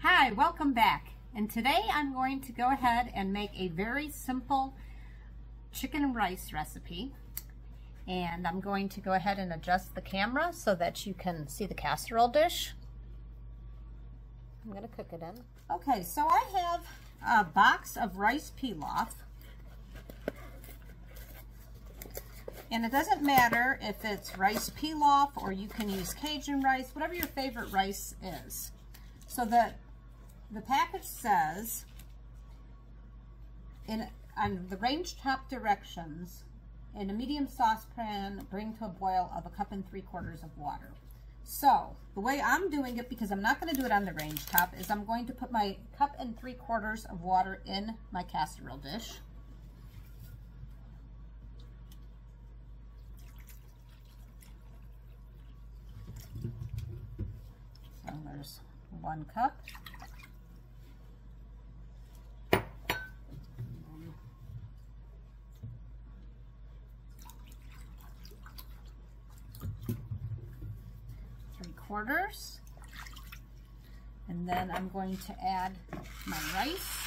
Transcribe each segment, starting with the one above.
Hi, welcome back. And today I'm going to go ahead and make a very simple chicken and rice recipe. And I'm going to go ahead and adjust the camera so that you can see the casserole dish. I'm going to cook it in. Okay, so I have a box of rice pilaf. And it doesn't matter if it's rice pilaf or you can use Cajun rice, whatever your favorite rice is. So the package says, on the range top directions, in a medium saucepan, bring to a boil of 1 3/4 cups of water. So the way I'm doing it, because I'm not going to do it on the range top, is I'm going to put my 1 3/4 cups of water in my casserole dish. So there's 1 cup. 3/4, and then I'm going to add my rice.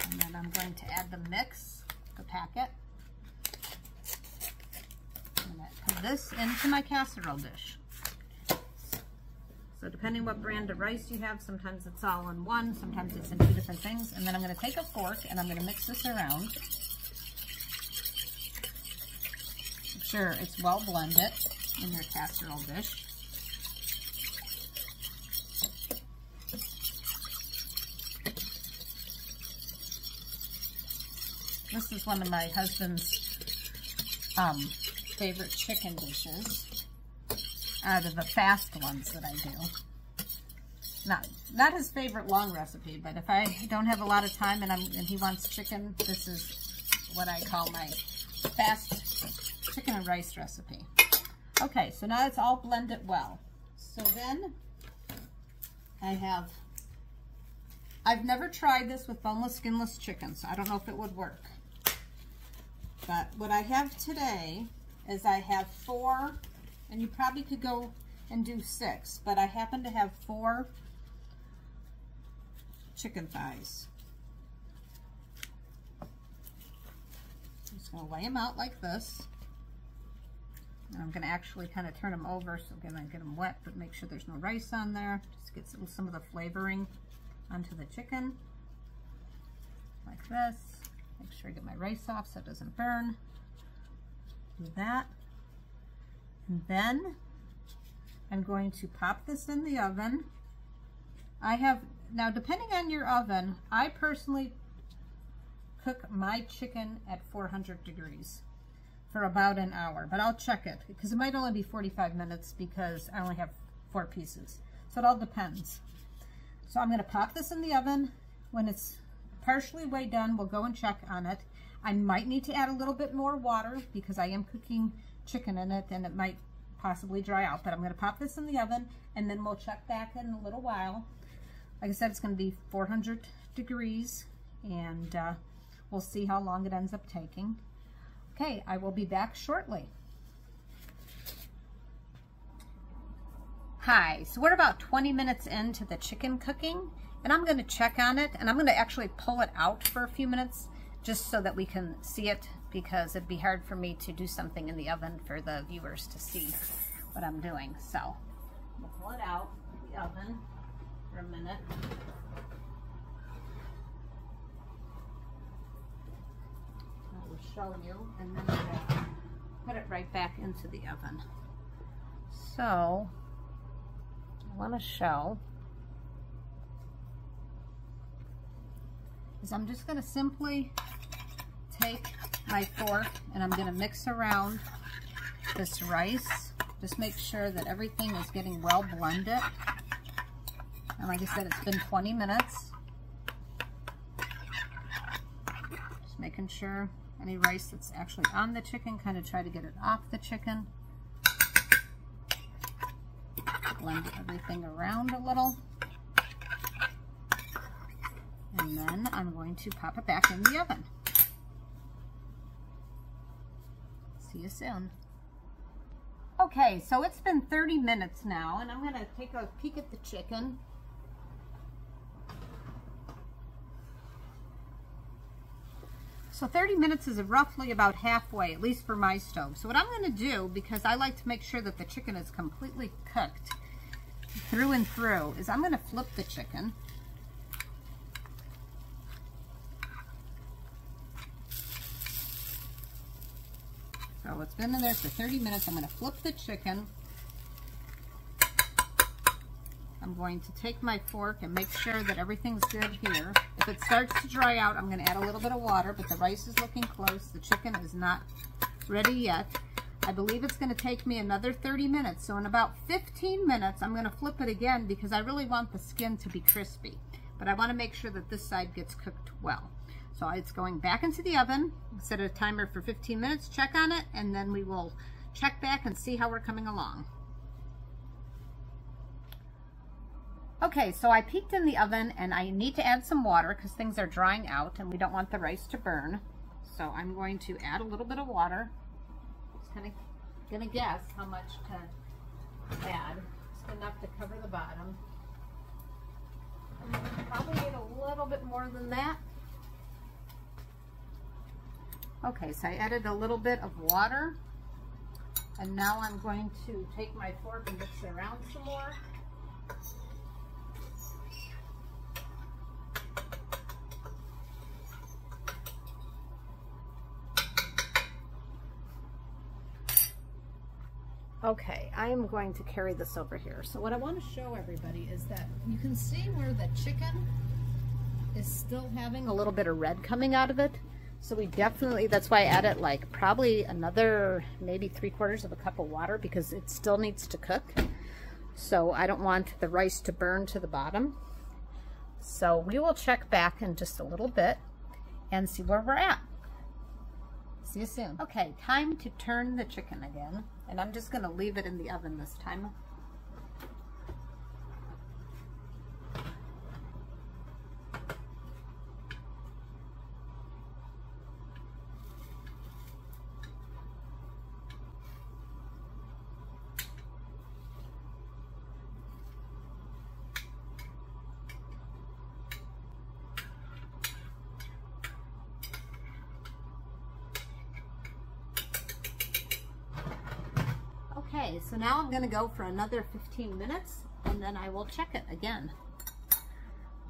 And then I'm going to add the mix, the packet. I'm going to put this into my casserole dish. So depending what brand of rice you have, sometimes it's all in one, sometimes it's in 2 different things. And then I'm going to take a fork and I'm going to mix this around. Make sure it's well blended in your casserole dish. This is one of my husband's favorite chicken dishes. Out of the fast ones that I do. Not his favorite long recipe, but if I don't have a lot of time and he wants chicken, this is what I call my fast chicken and rice recipe. Okay, so now it's all blended well. So then I've never tried this with boneless, skinless chicken, so I don't know if it would work. But what I have today is I have 4, and you probably could go and do 6, but I happen to have 4 chicken thighs. I'm just going to lay them out like this. And I'm going to actually kind of turn them over so I'm going to get them wet, but make sure there's no rice on there. Just get some of the flavoring onto the chicken. Like this. Make sure I get my rice off so it doesn't burn. Do that. And then I'm going to pop this in the oven. Now depending on your oven, I personally cook my chicken at 400 degrees for about an hour, but I'll check it because it might only be 45 minutes because I only have 4 pieces. So it all depends. So I'm going to pop this in the oven. When it's partially way done, we'll go and check on it. I might need to add a little bit more water because I am cooking chicken in it and it might possibly dry out, but I'm going to pop this in the oven and then we'll check back in a little while. Like I said, it's going to be 400 degrees and we'll see how long it ends up taking. Okay, I will be back shortly. Hi, so we're about 20 minutes into the chicken cooking and I'm going to check on it and I'm going to actually pull it out for a few minutes just so that we can see it, because it'd be hard for me to do something in the oven for the viewers to see what I'm doing. So we'll pull it out of the oven for a minute. I will show you, and then I'll put it right back into the oven. So I want to show is I'm just going to simply take my fork and I'm going to mix around this rice. Just make sure that everything is getting well blended. And like I said, it's been 20 minutes. Just making sure any rice that's actually on the chicken, kind of try to get it off the chicken. Blend everything around a little. And then I'm going to pop it back in the oven. See you soon. Okay, so it's been 30 minutes now, and I'm going to take a peek at the chicken. So 30 minutes is roughly about halfway, at least for my stove. So what I'm going to do, because I like to make sure that the chicken is completely cooked through and through, is I'm going to flip the chicken. So it's been in there for 30 minutes. I'm going to flip the chicken. I'm going to take my fork and make sure that everything's good here. If it starts to dry out, I'm going to add a little bit of water, but the rice is looking close. The chicken is not ready yet. I believe it's going to take me another 30 minutes. So in about 15 minutes, I'm going to flip it again because I really want the skin to be crispy. But I want to make sure that this side gets cooked well. So it's going back into the oven. Set a timer for 15 minutes, check on it, and then we will check back and see how we're coming along. Okay, so I peeked in the oven and I need to add some water because things are drying out and we don't want the rice to burn. So I'm going to add a little bit of water. Just kind of gonna guess how much to add. Just enough to cover the bottom. Probably need a little bit more than that. Okay, so I added a little bit of water, and now I'm going to take my fork and mix it around some more. Okay, I am going to carry this over here. So what I want to show everybody is that you can see where the chicken is still having a little bit of red coming out of it. So we definitely, that's why I added like probably another maybe 3/4 of a cup of water because it still needs to cook. So I don't want the rice to burn to the bottom. So we will check back in just a little bit and see where we're at. See you soon. Okay, time to turn the chicken again. And I'm just going to leave it in the oven this time. Okay, so now I'm going to go for another 15 minutes and then I will check it again.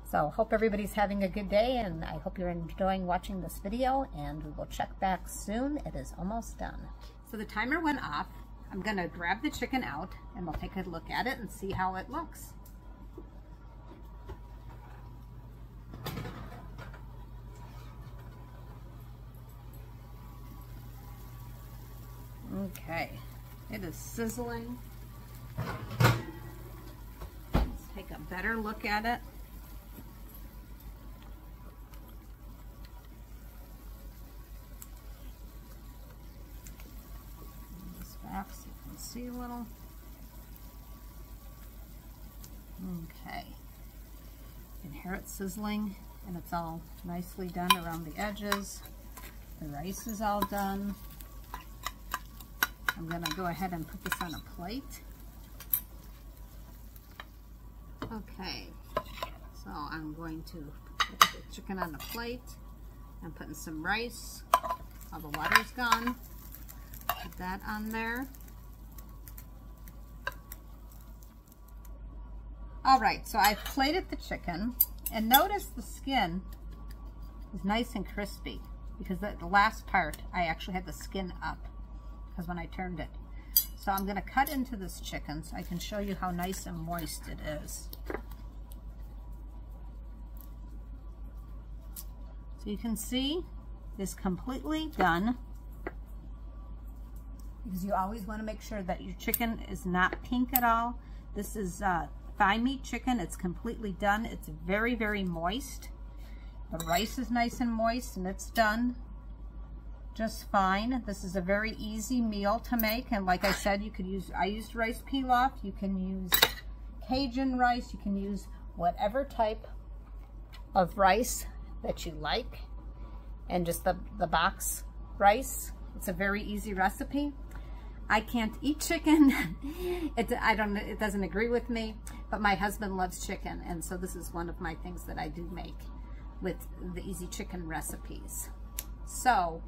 So hope everybody's having a good day and I hope you're enjoying watching this video and we will check back soon. It is almost done. So the timer went off. I'm going to grab the chicken out and we'll take a look at it and see how it looks. Okay. It is sizzling. Let's take a better look at it. Bring this back so you can see a little. Okay. You can hear it sizzling and it's all nicely done around the edges. The rice is all done. I'm going to go ahead and put this on a plate. Okay, so I'm going to put the chicken on the plate. I'm putting some rice. All the water's gone. Put that on there. All right, so I've plated the chicken, and notice the skin is nice and crispy because the last part I actually had the skin up. Because when I turned it. So I'm going to cut into this chicken so I can show you how nice and moist it is. So you can see it's completely done. Because you always want to make sure that your chicken is not pink at all. This is thigh meat chicken. It's completely done. It's very, very moist. The rice is nice and moist and it's done just fine. This is a very easy meal to make, and like I said, you could use, I used rice pilaf, you can use Cajun rice, you can use whatever type of rice that you like, and just the box rice. It's a very easy recipe. I can't eat chicken. It doesn't agree with me, but my husband loves chicken, and so this is one of my things that I do make with the easy chicken recipes. So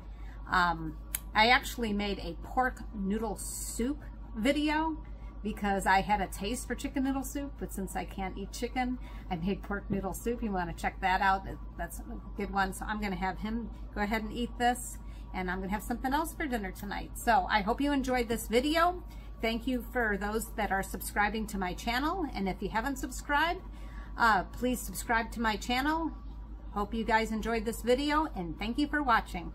I actually made a pork noodle soup video because I had a taste for chicken noodle soup, but since I can't eat chicken, I made pork noodle soup. You want to check that out. That's a good one. So I'm going to have him go ahead and eat this, and I'm going to have something else for dinner tonight. So I hope you enjoyed this video. Thank you for those that are subscribing to my channel, and if you haven't subscribed, please subscribe to my channel. Hope you guys enjoyed this video, and thank you for watching.